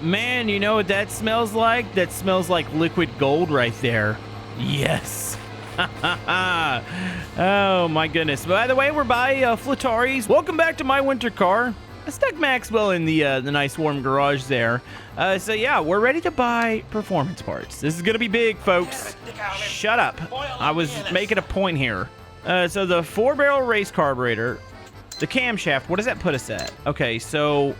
Man, you know what that smells like? That smells like liquid gold right there. Yes. Oh my goodness. By the way, we're by Flatari's. Welcome back to my winter car. I stuck Maxwell in the nice warm garage there. So yeah, we're ready to buy performance parts. This is gonna be big, folks. Shut up. I was making a point here. So the 4-barrel race carburetor, the camshaft, what does that put us at? Okay, so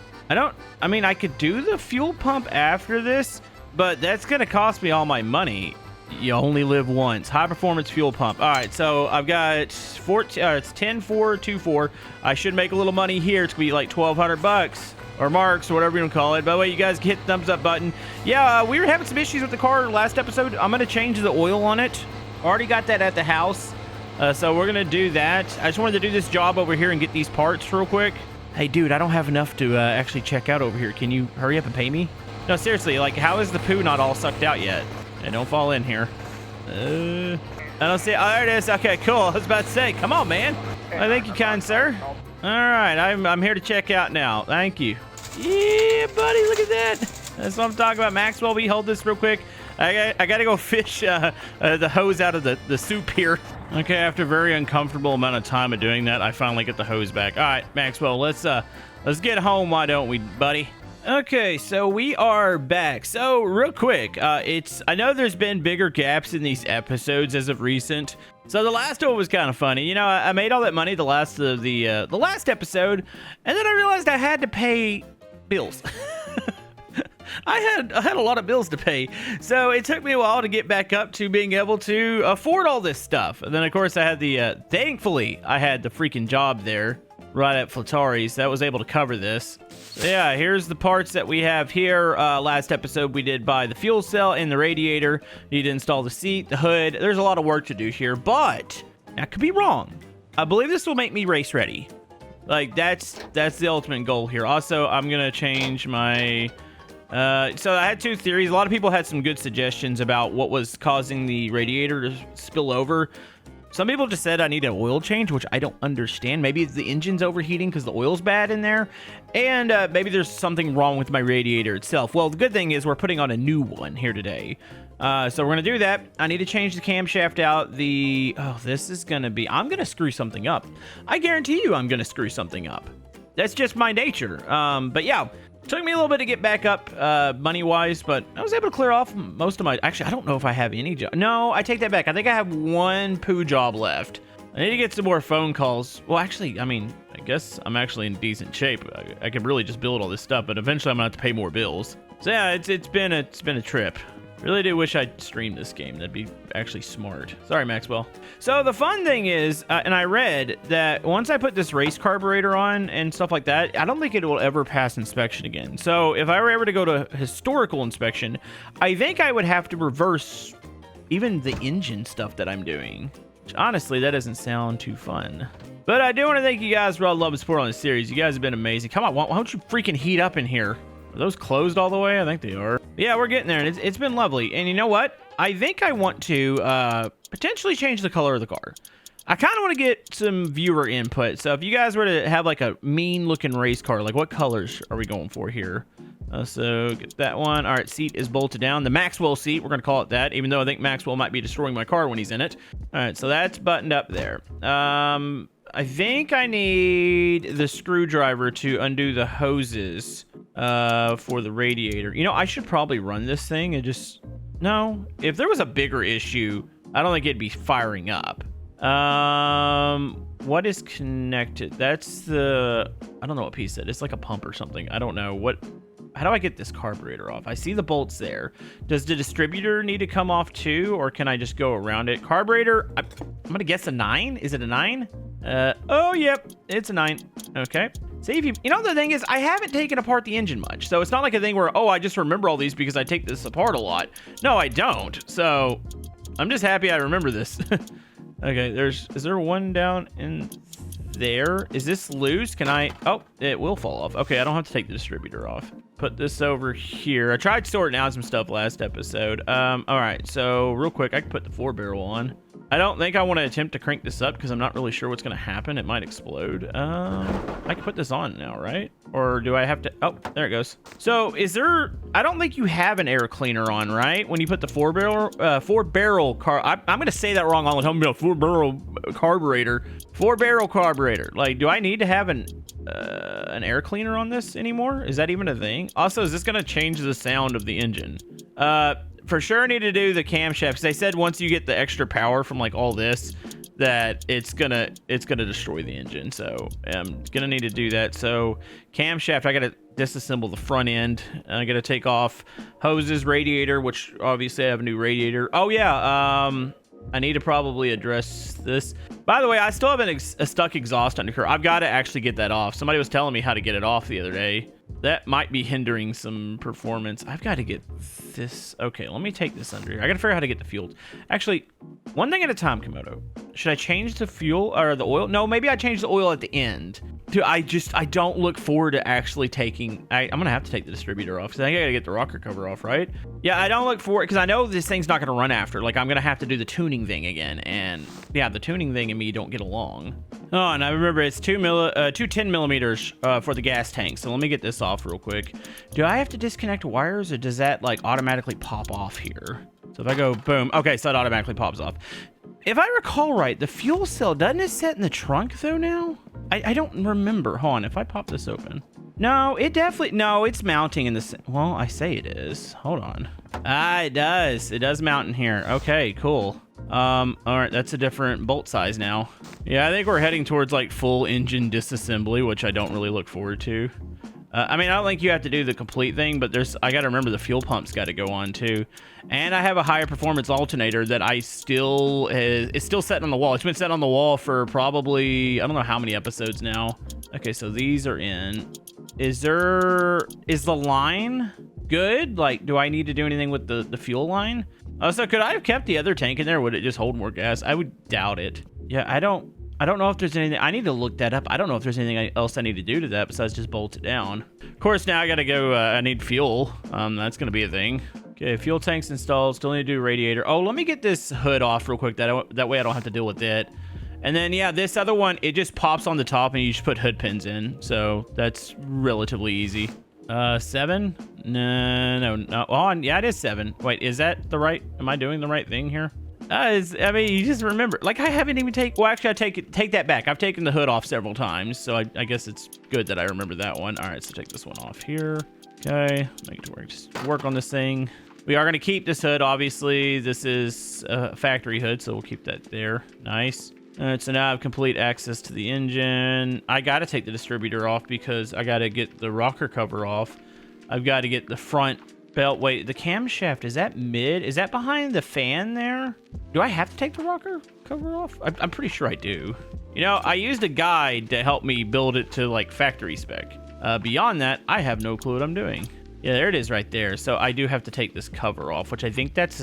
I mean, I could do the fuel pump after this, but that's gonna cost me all my money. You only live once. High performance fuel pump. All right, so I've got it's 10,424. I should make a little money here. It's gonna be like $1,200 or marks or whatever you want to call it. By the way, you guys hit the thumbs up button. Yeah, we were having some issues with the car last episode. I'm gonna change the oil on it. Already got that at the house, so we're gonna do that. I just wanted to do this job over here and get these parts real quick. Hey, dude, I don't have enough to actually check out over here. Can you hurry up and pay me? No, seriously, like, how is the poo not all sucked out yet? Hey, don't fall in here. I don't see it. Oh, there it is. Okay, cool. I was about to say, come on, man. I thank you, kind sir. All right, I'm here to check out now. Thank you. Yeah, buddy, look at that. That's what I'm talking about. Maxwell, we hold this real quick. I gotta go fish the hose out of the soup here. Okay, after a very uncomfortable amount of time of doing that, I finally get the hose back. All right, Maxwell, let's get home. Why don't we, buddy? Okay, so we are back. So real quick, I know there's been bigger gaps in these episodes as of recent. So the last one was kind of funny. You know, I made all that money the last episode, and then I realized I had to pay bills. I had a lot of bills to pay, so it took me a while to get back up to being able to afford all this stuff. And then, of course, I had thankfully, I had the freaking job there right at Flatari's that was able to cover this. So yeah, here's the parts that we have here. Last episode, we did buy the fuel cell and the radiator. Need to install the seat, the hood. There's a lot of work to do here, but I could be wrong. I believe this will make me race ready. Like, that's the ultimate goal here. Also, I'm gonna change my... so I had two theories. A lot of people had some good suggestions about what was causing the radiator to spill over. Some people just said I need an oil change, which I don't understand. Maybe the engine's overheating because the oil's bad in there. And maybe there's something wrong with my radiator itself. Well, the good thing is we're putting on a new one here today. So we're going to do that. I need to change the camshaft out. This is going to be... I'm going to screw something up. I guarantee you I'm going to screw something up. That's just my nature. But yeah... Took me a little bit to get back up money-wise, but I was able to clear off most of my... Actually, I don't know if I have any job. No, I take that back. I think I have one poo job left. I need to get some more phone calls. Well, actually, I mean, I guess I'm actually in decent shape. I could really just build all this stuff, but eventually I'm going to have to pay more bills. So yeah, it's been a trip. Really do wish I'd streamed this game. That'd be actually smart. Sorry, Maxwell. So the fun thing is, and I read that once I put this race carburetor on and stuff like that, I don't think it will ever pass inspection again. So if I were ever to go to historical inspection, I think I would have to reverse even the engine stuff that I'm doing. Which honestly, that doesn't sound too fun. But I do want to thank you guys for all the love and support on this series. You guys have been amazing. Come on, why don't you freaking heat up in here? Are those closed all the way? I think they are. Yeah, we're getting there, and it's been lovely. And you know what? I think I want to potentially change the color of the car. I kind of want to get some viewer input. So if you guys were to have like a mean-looking race car, like what colors are we going for here? So get that one. All right, seat is bolted down. The Maxwell seat, we're going to call it that, even though I think Maxwell might be destroying my car when he's in it. All right, so that's buttoned up there. I think I need the screwdriver to undo the hoses for the radiator. You know, I should probably run this thing and just... No, if there was a bigger issue, I don't think it'd be firing up. What is connected? That's the... I don't know what piece that is. It's like a pump or something. I don't know. How do I get this carburetor off? I see the bolts there. Does the distributor need to come off too, or can I just go around it? Carburetor, I'm going to guess a 9. Is it a 9? Oh, yep, it's a 9. Okay. See, if you know, the thing is, I haven't taken apart the engine much, so it's not like a thing where, oh, I just remember all these because I take this apart a lot. No, I don't. So I'm just happy I remember this. Okay, is there one down in there? Is this loose? Can I... Oh, it will fall off. Okay, I don't have to take the distributor off. Put this over here. I tried sorting out some stuff last episode. All right, so real quick, I can put the 4-barrel on. I don't think I want to attempt to crank this up because I'm not really sure what's going to happen. It might explode. I can put this on now, right? Or do I have to? Oh, there it goes. So is there, I don't think you have an air cleaner on, right? When you put the four barrel car, I'm going to say that wrong all the time. 4-barrel carburetor. 4-barrel carburetor. Like, do I need to have an air cleaner on this anymore? Is that even a thing? Also, is this going to change the sound of the engine? For sure I need to do the camshaft because they said once you get the extra power from like all this that it's gonna destroy the engine, so I'm gonna need to do that. So camshaft, I gotta disassemble the front end. I gotta take off hoses, radiator, which obviously I have a new radiator. Oh yeah, I need to probably address this. By the way, I still have a stuck exhaust undercarriage. I've got to actually get that off. Somebody was telling me how to get it off the other day. That might be hindering some performance. I've got to get this. Okay, let me take this under here. I got to figure out how to get the fuel. Actually, one thing at a time, Camodo. Should I change the fuel or the oil? No, maybe I change the oil at the end. Dude, I don't look forward to actually taking... I'm going to have to take the distributor off because I think I got to get the rocker cover off, right? Yeah, I don't look forward because I know this thing's not going to run after. Like, I'm going to have to do the tuning thing again. And yeah, the tuning thing and me don't get along. Oh, and I remember it's 10 millimeters for the gas tank. So let me get this off real quick. Do I have to disconnect wires or does that like automatically pop off here? So if I go boom, okay, so it automatically pops off. If I recall right, the fuel cell, doesn't it sit in the trunk though now? I don't remember. Hold on, if I pop this open. No, it definitely, no, it's mounting in this. Well, I say it is. Hold on. Ah, it does. It does mount in here. Okay, cool. All right, that's a different bolt size now. Yeah, I think we're heading towards like full engine disassembly, which I don't really look forward to. I mean, I don't think you have to do the complete thing, but I got to remember the fuel pump's got to go on too. And I have a higher performance alternator that it's still set on the wall. It's been set on the wall for probably, I don't know how many episodes now. Okay, so these are in. Is the line good? Like, do I need to do anything with the fuel line? So could I have kept the other tank in there? Would it just hold more gas? I would doubt it. Yeah, I don't know if there's anything. I need to look that up. I don't know if there's anything else I need to do to that besides just bolt it down. Of course, now I got to go. I need fuel. That's going to be a thing. Okay, fuel tank's installed. Still need to do radiator. Oh, let me get this hood off real quick. That way I don't have to deal with it. And then, yeah, this other one, it just pops on the top and you just put hood pins in. So that's relatively easy. 7? No. Oh, yeah, it is 7. Wait, is that the right? Am I doing the right thing here? I mean, you just remember, like, I haven't even well, actually, I take that back. I've taken the hood off several times, so I guess it's good that I remember that one. All right, so take this one off here. Okay, make it work. Just work on this thing. We are going to keep this hood, obviously. This is a factory hood, so we'll keep that there. Nice. All right, so now I have complete access to the engine. I got to take the distributor off because I got to get the rocker cover off. I've got to get the front belt. Wait, the camshaft, is that mid? Is that behind the fan there? Do I have to take the rocker cover off? I'm pretty sure I do. You know, I used a guide to help me build it to like factory spec. Beyond that, I have no clue what I'm doing. Yeah, there it is right there. So I do have to take this cover off, which I think that's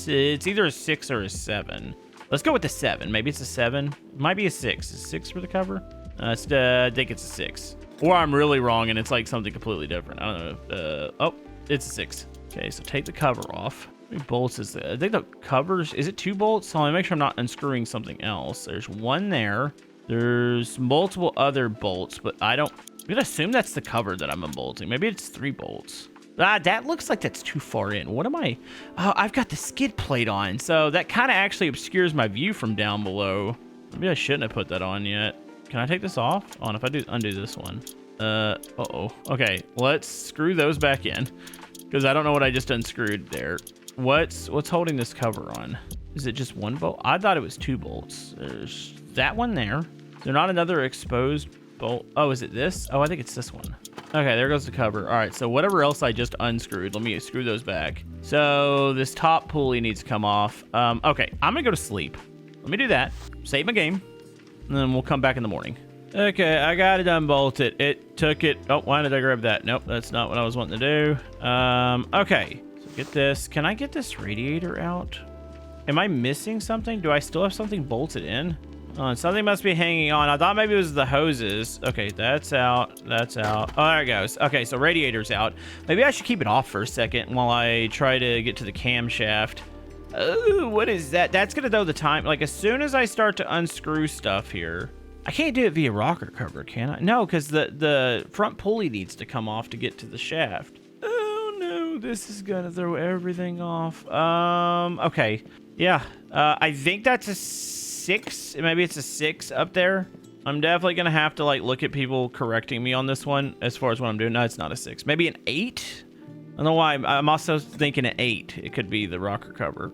it's either a 6 or a 7. Let's go with the 7. Maybe it's a 7. It might be a 6. Is 6 for the cover? I think it's a 6. Or I'm really wrong and it's like something completely different. I don't know. Oh, it's a 6. Okay, so take the cover off. How many bolts is that? I think the covers, is it 2 bolts? So let me make sure I'm not unscrewing something else. There's one there. There's multiple other bolts, but I'm gonna assume that's the cover that I'm unbolting. Maybe it's 3 bolts. That looks like that's too far in. What am I? Oh, I've got the skid plate on, so that kind of actually obscures my view from down below. Maybe I shouldn't have put that on yet. Can I take this off? On if I undo this one. Uh-oh. Okay, let's screw those back in because I don't know what I just unscrewed there. What's holding this cover on? Is it just 1 bolt? I thought it was 2 bolts. There's that one there. Is there not another exposed bolt? Oh, is it this? Oh, I think it's this one. Okay, there goes the cover. All right, so whatever else I just unscrewed, let me screw those back. So this top pulley needs to come off. Okay, I'm gonna go to sleep. Let me do that. Save my game, and then we'll come back in the morning. Okay, I got it unbolted. It took it. Oh, why did I grab that? Nope, that's not what I was wanting to do. Okay, so get this. Can I get this radiator out? Am I missing something? Do I still have something bolted in? Something must be hanging on. I thought maybe it was the hoses. Okay, that's out. That's out. Oh, there it goes. Okay, so radiator's out. Maybe I should keep it off for a second while I try to get to the camshaft. Oh, what is that? That's gonna throw the time. Like, as soon as I start to unscrew stuff here, I can't do it via rocker cover, can I? No, because the front pulley needs to come off to get to the shaft. Oh no, this is gonna throw everything off. Okay, yeah. I think that's a 6. Maybe it's a 6 up there. I'm definitely gonna have to like look at people correcting me on this one as far as what I'm doing. No, it's not a 6. Maybe an 8. I don't know why. I'm also thinking an 8. It could be the rocker cover.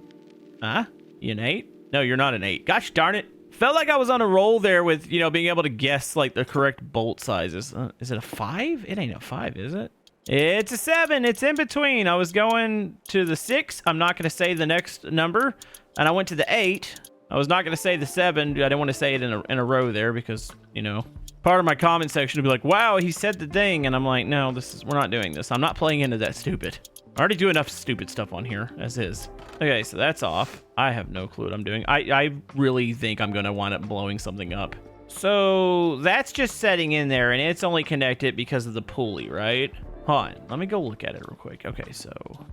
Huh? You an 8? No, you're not an 8. Gosh darn it. Felt like I was on a roll there with, you know, being able to guess like the correct bolt sizes. Is it a 5? It ain't a 5, is it? It's a 7. It's in between. I was going to the 6. I'm not going to say the next number. And I went to the 8. I was not going to say the 7. I didn't want to say it in a row there because, you know, part of my comment section would be like, wow, he said the thing. And I'm like, no, we're not doing this. I'm not playing into that stupid. I already do enough stupid stuff on here as is. Okay, so that's off. I have no clue what I'm doing. I really think I'm going to wind up blowing something up. So that's just setting in there, and it's only connected because of the pulley, right? Hold on. Let me go look at it real quick. Okay, so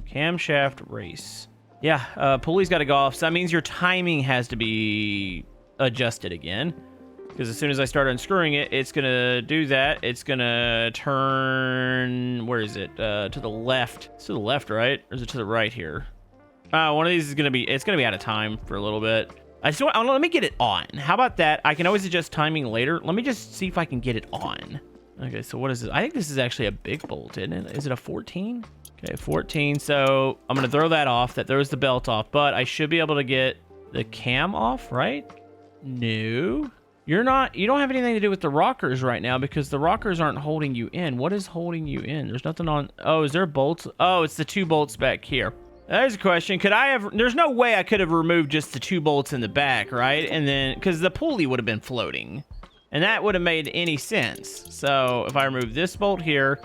camshaft race. Yeah, pulley's got to go off. So that means your timing has to be adjusted again. Because as soon as I start unscrewing it, it's going to do that. It's going to turn... Where is it? To the left. It's to the left, right? Or is it to the right here? One of these is going to be... It's going to be out of time for a little bit. Let me get it on. How about that? I can always adjust timing later. Let me just see if I can get it on. Okay, so what is this? I think this is actually a big bolt, isn't it? Is it a 14? Okay, 14. So I'm going to throw that off. That throws the belt off. But I should be able to get the cam off, right? No. You don't have anything to do with the rockers right now because the rockers aren't holding you in. What is holding you in? There's nothing on. Oh, is there bolts? Oh, it's the 2 bolts back here. There's a question. There's no way I could have removed just the 2 bolts in the back, right? And then, because the pulley would have been floating. And that would have made any sense. So if I remove this bolt here,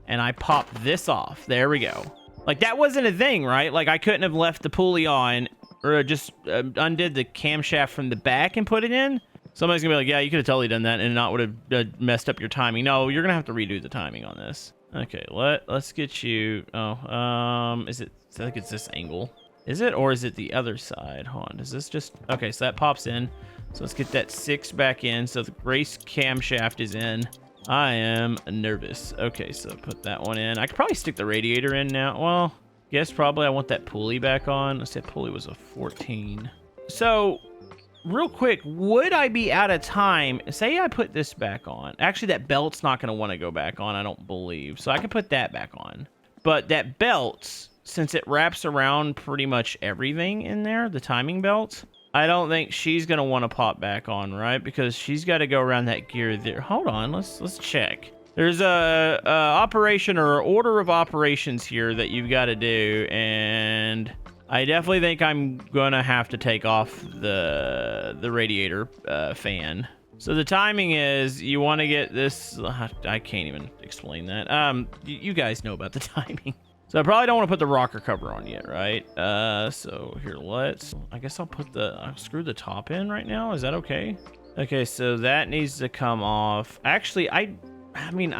and I pop this off, there we go. Like, that wasn't a thing, right? Like, I couldn't have left the pulley on or just undid the camshaft from the back and put it in. Somebody's gonna be like, yeah, you could have totally done that and not would have messed up your timing. No, you're gonna have to redo the timing on this. Okay, let's get you. Oh, I think it's this angle. Is it, or is it the other side? Hold on, does this just... Okay, so that pops in. So let's get that 6 back in. So the race camshaft is in. I am nervous. Okay, so put that one in. I could probably stick the radiator in now. Well, guess probably I want that pulley back on. Let's say pulley was a 14. So, real quick, would I be out of time? Say I put this back on. Actually, that belt's not going to want to go back on, I don't believe. So I can put that back on. But that belt, since it wraps around pretty much everything in there, the timing belt, I don't think she's going to want to pop back on, right? Because she's got to go around that gear there. Hold on, let's check. There's a operation or order of operations here that you've got to do, and I definitely think I'm gonna have to take off the radiator fan. So the timing is you want to get this. I can't even explain that. You guys know about the timing. So I probably don't want to put the rocker cover on yet, right? So here, I guess I'll screw the top in right now. Is that okay? Okay, so that needs to come off. Actually, I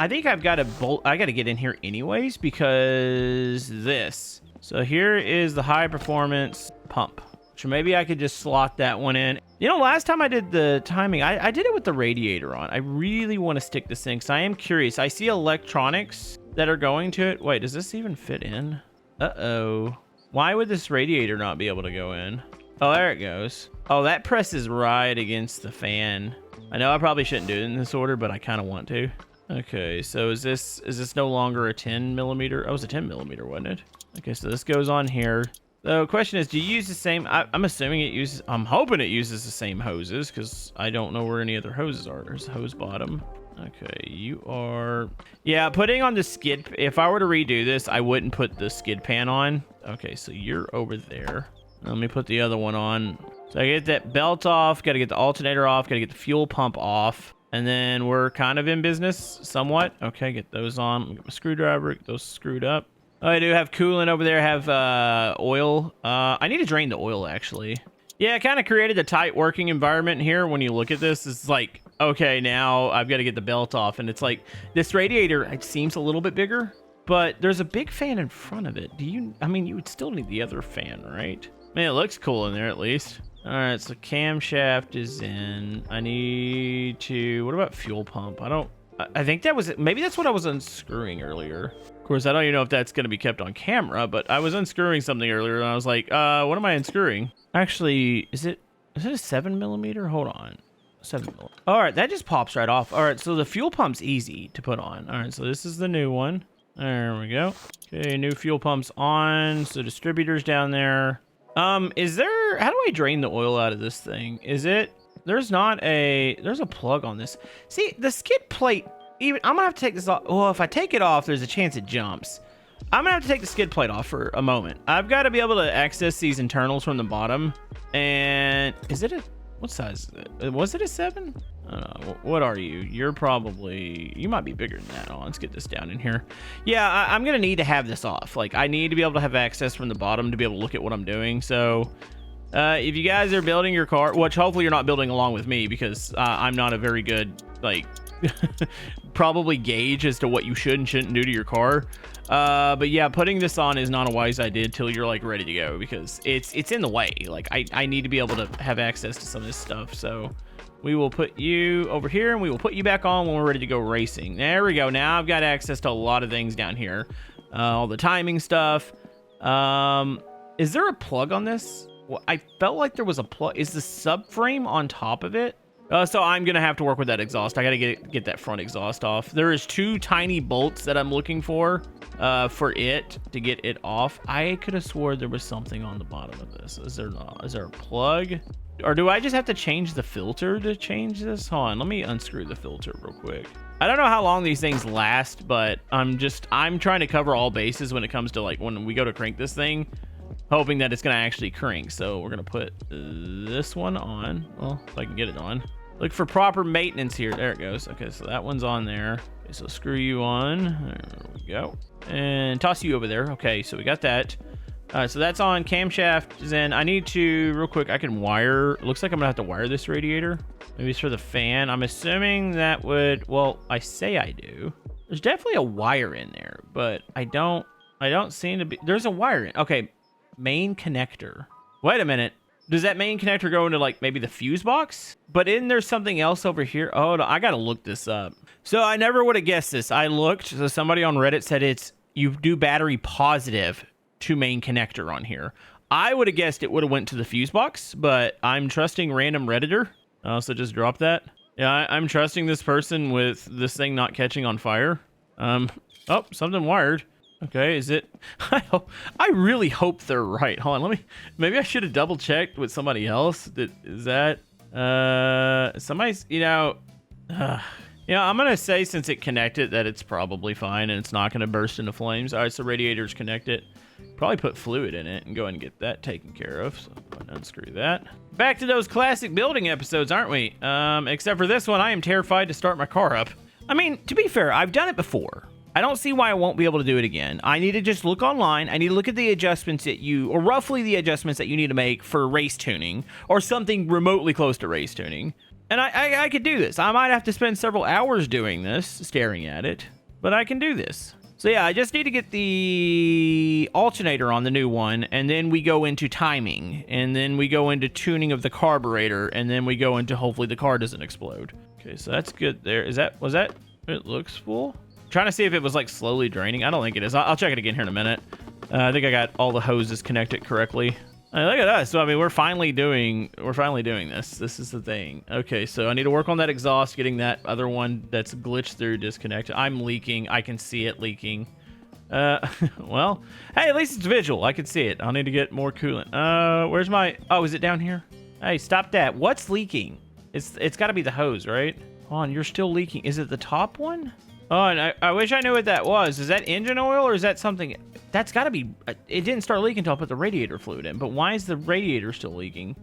think I've got to bolt. I got to get in here anyways because this. So here is the high performance pump. So maybe I could just slot that one in. You know, last time I did the timing, I did it with the radiator on. I really want to stick this in because I am curious. I see electronics that are going to it. Wait, does this even fit in? Uh-oh. Why would this radiator not be able to go in? Oh, there it goes. Oh, that presses right against the fan. I know I probably shouldn't do it in this order, but I kind of want to. Okay, so is this no longer a 10 millimeter? Oh, it was a 10 millimeter, wasn't it? Okay, so this goes on here. The question is, do you use the same... I'm assuming it uses... I'm hoping it uses the same hoses, because I don't know where any other hoses are. There's the hose bottom. Okay, you are... Yeah, putting on the skid... If I were to redo this, I wouldn't put the skid pan on. Okay, so you're over there. Let me put the other one on. So I get that belt off, got to get the alternator off, got to get the fuel pump off, and then we're kind of in business somewhat. Okay, get those on. Get my screwdriver, get those screwed up. Oh, I do have coolant over there, have oil. I need to drain the oil, actually. Yeah, it kind of created a tight working environment here. When you look at this, it's like, okay, now I've got to get the belt off, and it's like, this radiator, it seems a little bit bigger, but there's a big fan in front of it. I mean, you would still need the other fan, right? I mean, it looks cool in there at least. All right, so camshaft is in. I need to, what about fuel pump? I think that was it. Maybe that's what I was unscrewing earlier. Of course, I don't even know if that's going to be kept on camera, but I was unscrewing something earlier and I was like, what am I unscrewing? Actually, is it a 7mm? Hold on. 7mm. All right, that just pops right off. All right, so the fuel pump's easy to put on. All right, so this is the new one. There we go. Okay, new fuel pump's on. So distributor's down there. How do I drain the oil out of this thing? There's a plug on this. See, the skid plate, I'm gonna have to take this off. Well, if I take it off, there's a chance it jumps. I'm gonna have to take the skid plate off for a moment. I've got to be able to access these internals from the bottom. And what size is it? Was it a 7? I don't know. What are you? You might be bigger than that. Oh, let's get this down in here. Yeah, I'm going to need to have this off. Like, I need to be able to have access from the bottom to be able to look at what I'm doing. So, if you guys are building your car, which hopefully you're not building along with me because I'm not a very good, like, probably gauge as to what you should and shouldn't do to your car. But yeah, putting this on is not a wise idea till you're like ready to go because it's in the way. Like, I need to be able to have access to some of this stuff. So we will put you over here and we will put you back on when we're ready to go racing. There we go. Now I've got access to a lot of things down here. All the timing stuff. Is there a plug on this? Well, I felt like there was a plug. Is the subframe on top of it? So I'm going to have to work with that exhaust. I got to get that front exhaust off. There is 2 tiny bolts that I'm looking for it to get it off. I could have swore there was something on the bottom of this. Is there not? Is there a plug? Or do I just have to change the filter to change this? Hold on, let me unscrew the filter real quick. I don't know how long these things last, but I'm trying to cover all bases when it comes to like when we go to crank this thing, hoping that it's going to actually crank. So we're going to put this one on. Well, if I can get it on. Look for proper maintenance here. There it goes. Okay, so that one's on there. Okay, so screw you on. There we go. And toss you over there. Okay, so we got that. So that's on. Camshaft is in. I need to, real quick, I can wire. It looks like I'm going to have to wire this radiator. Maybe it's for the fan. I'm assuming that would, well, I say I do. There's definitely a wire in there, but I don't seem to be, there's a wire in. Okay, main connector. Wait a minute. Does that main connector go into like maybe the fuse box? But isn't there something else over here? Oh, no, I got to look this up. So I never would have guessed this. I looked, so somebody on Reddit said you do battery positive to main connector on here. I would have guessed it would have went to the fuse box, but I'm trusting random Redditor. So just drop that. Yeah, I'm trusting this person with this thing not catching on fire. Oh, something wired. Okay, is it? I really hope they're right. Hold on, maybe I should have double checked with somebody else. Is that somebody's, I'm gonna say since it connected that it's probably fine and it's not gonna burst into flames. All right, so radiators connected. Probably put fluid in it and go ahead and get that taken care of. So go ahead and unscrew that. Back to those classic building episodes, aren't we? Except for this one, I am terrified to start my car up. I mean, to be fair, I've done it before. I don't see why I won't be able to do it again. I need to just look online. I need to look at the adjustments or roughly the adjustments that you need to make for race tuning or something remotely close to race tuning. And I could do this. I might have to spend several hours doing this, staring at it, but I can do this. So yeah, I just need to get the alternator on the new one, and then we go into timing, and then we go into tuning of the carburetor, and then we go into hopefully the car doesn't explode. Okay, so that's good there. Was that, it looks full? Trying to see if it was like slowly draining. I don't think it is. I'll check it again here in a minute. I think I got all the hoses connected correctly. Look at us. So I mean, we're finally doing this. This is the thing. Okay, so I need to work on that exhaust, getting that other one that's glitched through disconnected. I'm leaking. I can see it leaking. Well, hey, at least it's visual. I can see it. I'll need to get more coolant. Where's my? Oh, is it down here? Hey, stop that. What's leaking? It's got to be the hose, right? Hold on, you're still leaking. Is it the top one? Oh, and I wish I knew what that was. Is that engine oil or is that something? That's got to be... It didn't start leaking until I put the radiator fluid in. But why is the radiator still leaking?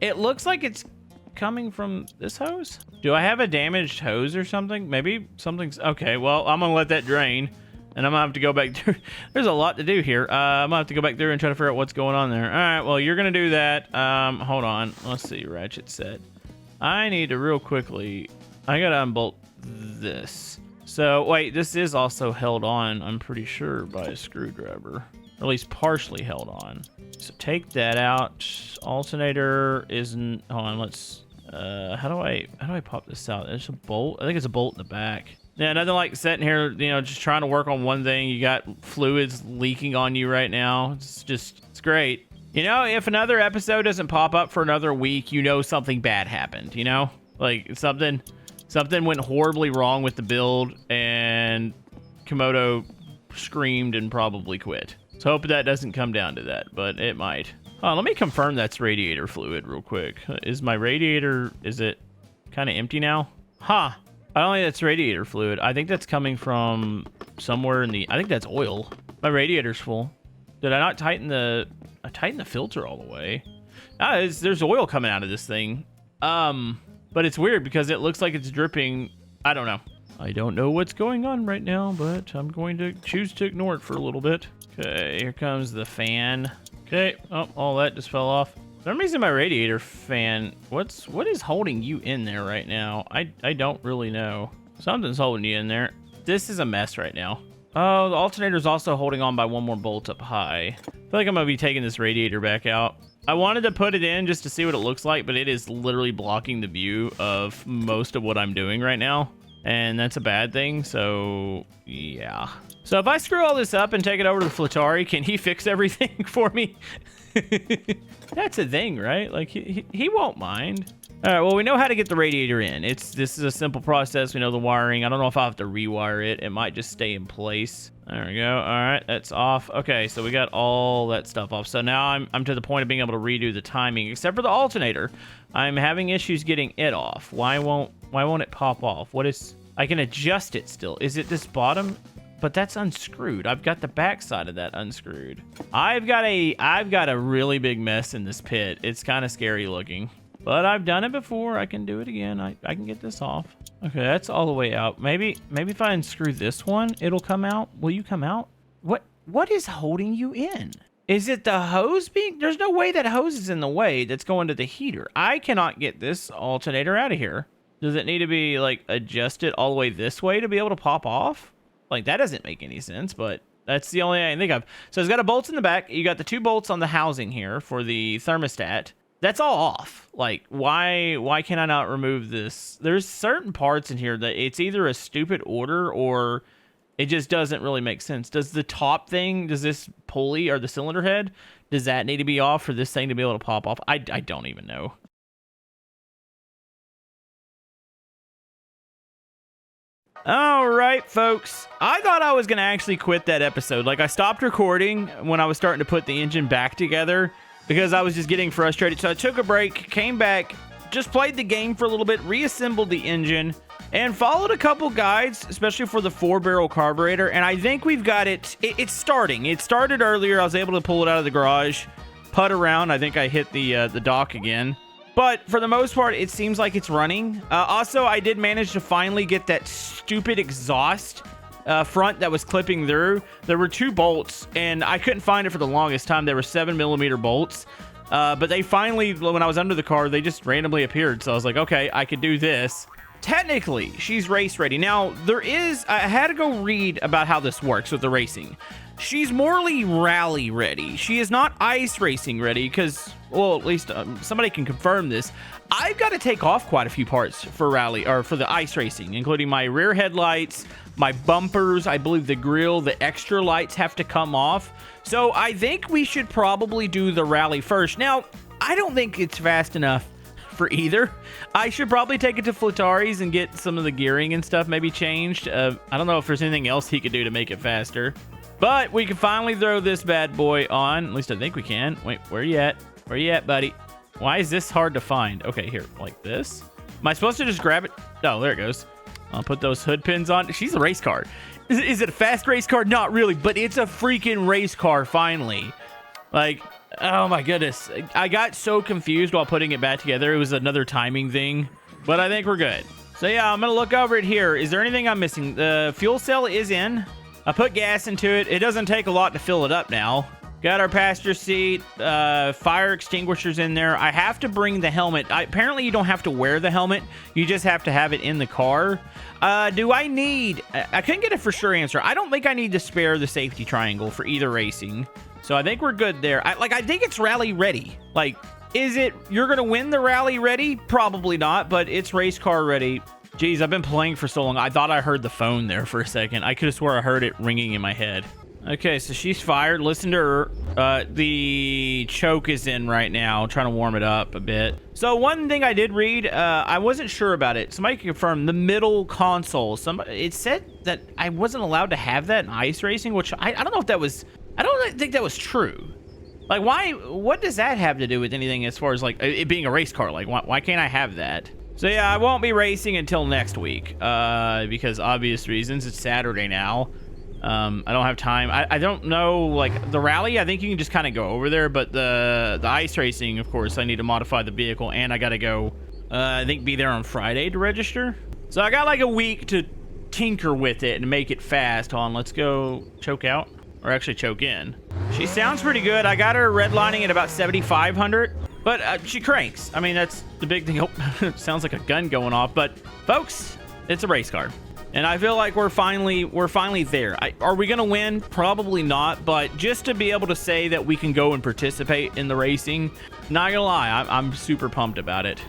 It looks like it's coming from this hose. Do I have a damaged hose or something? Maybe something's... Okay, well, I'm going to let that drain. And I'm going to have to go back through... There's a lot to do here. I'm going to have to go back through and try to figure out what's going on there. All right, well, you're going to do that. Hold on. Let's see. Ratchet set. I need to real quickly... I got to unbolt this. So, wait, this is also held on, I'm pretty sure, by a screwdriver. Or at least partially held on. So take that out. Alternator isn't... Hold on, let's... how do I pop this out? There's a bolt. I think it's a bolt in the back. Yeah, nothing like sitting here, you know, just trying to work on one thing. You got fluids leaking on you right now. It's great. You know, if another episode doesn't pop up for another week, you know something bad happened, you know? Like, something went horribly wrong with the build, and Camodo screamed and probably quit. So hope that doesn't come down to that, but it might. Let me confirm that's radiator fluid real quick. Is my radiator, is it kind of empty now? Huh. I don't think that's radiator fluid. I think that's coming from somewhere in the... I think that's oil. My radiator's full. Did I not tighten the... I tightened the filter all the way. There's oil coming out of this thing. But it's weird because it looks like it's dripping. I don't know. I don't know what's going on right now, but I'm going to choose to ignore it for a little bit. Okay, here comes the fan. Okay, oh, all that just fell off. For some reason, my radiator fan, what is holding you in there right now? I don't really know. Something's holding you in there. This is a mess right now. Oh, the alternator's also holding on by one more bolt up high. I feel like I'm gonna be taking this radiator back out. I wanted to put it in just to see what it looks like, but it is literally blocking the view of most of what I'm doing right now. And that's a bad thing, so yeah. So if I screw all this up and take it over to the Flatari, can he fix everything for me? That's a thing, right? Like, he won't mind. All right, well, we know how to get the radiator in. This is a simple process. We know the wiring. I don't know if I'll have to rewire it. It might just stay in place. There we go. All right, that's off. Okay, so we got all that stuff off. So now I'm to the point of being able to redo the timing, except for the alternator. I'm having issues getting it off. Why won't it pop off? What is... I can adjust it still. Is it this bottom? But that's unscrewed. I've got the back side of that unscrewed. I've got a really big mess in this pit. It's kind of scary looking. But I've done it before. I can do it again. I can get this off. Okay, that's all the way out. Maybe if I unscrew this one, it'll come out. Will you come out? What is holding you in? Is it the hose being... There's no way that hose is in the way that's going to the heater. I cannot get this alternator out of here. Does it need to be, like, adjusted all the way this way to be able to pop off? Like, that doesn't make any sense, but that's the only thing I can think of. So it's got a bolt in the back. You got the 2 bolts on the housing here for the thermostat. That's all off. Like, why can I not remove this? There's certain parts in here that it's either a stupid order or it just doesn't really make sense. Does the top thing, does this pulley or the cylinder head, does that need to be off for this thing to be able to pop off? I don't even know. All right, folks. I thought I was going to actually quit that episode. Like, I stopped recording when I was starting to put the engine back together because I was just getting frustrated. So I took a break, came back, just played the game for a little bit, reassembled the engine, and followed a couple guides, especially for the 4-barrel carburetor. And I think we've got it. It's starting. It started earlier. I was able to pull it out of the garage, putt around. I think I hit the dock again. But for the most part, it seems like it's running. Also, I did manage to finally get that stupid exhaust front that was clipping through. There were 2 bolts, and I couldn't find it for the longest time. There were 7mm bolts. But they finally, when I was under the car, they just randomly appeared. So I was like, okay, I could do this. Technically, she's race ready. Now, I had to go read about how this works with the racing. She's morely rally ready. She is not ice racing ready because, well, at least somebody can confirm this. I've got to take off quite a few parts for rally or for the ice racing, including my rear headlights, my bumpers. I believe the grill, the extra lights have to come off. So I think we should probably do the rally first. Now, I don't think it's fast enough for either. I should probably take it to Flatari's and get some of the gearing and stuff maybe changed. I don't know if there's anything else he could do to make it faster. But we can finally throw this bad boy on. At least I think we can. Wait, where you at? Where you at, buddy? Why is this hard to find? Okay, here, like this. Am I supposed to just grab it? Oh, there it goes. I'll put those hood pins on. She's a race car. Is it a fast race car? Not really, but it's a freaking race car finally. Like, oh my goodness. I got so confused while putting it back together. It was another timing thing, but I think we're good. So yeah, I'm going to look over it here. Is there anything I'm missing? The fuel cell is in. I put gas into it. It doesn't take a lot to fill it up now Got our passenger seat, fire extinguishers in there. I have to bring the helmet. Apparently, you don't have to wear the helmet. You just have to have it in the car. Do I need... I couldn't get a for sure answer. I don't think I need to spare the safety triangle for either racing. So I think we're good there. I think it's rally ready. Like, is it... You're going to win the rally ready? Probably not, but it's race car ready. Jeez, I've been playing for so long. I thought I heard the phone there for a second. I could have swore I heard it ringing in my head. Okay, so she's fired. Listen to her. The choke is in right now, trying to warm it up a bit. So one thing I did read, I wasn't sure about it. Somebody confirmed the middle console. It said that I wasn't allowed to have that in ice racing, which I don't know if that was... I don't think that was true. Like, why? What does that have to do with anything as far as, like, it being a race car? Like, why can't I have that? So, yeah, I won't be racing until next week because obvious reasons. It's Saturday now. I don't have time. I don't know, like, the rally, I think you can just kind of go over there, but the ice racing, of course, I need to modify the vehicle, and I got to go, I think, be there on Friday to register. So I got, like, a week to tinker with it and make it fast. Hold on, let's go choke out, or actually choke in. She sounds pretty good. I got her redlining at about 7,500, but she cranks. I mean, that's the big thing. Oh, sounds like a gun going off, but folks, it's a race car. And I feel like we're finally there. Are we going to win? Probably not. But just to be able to say that we can go and participate in the racing, not going to lie, I'm super pumped about it.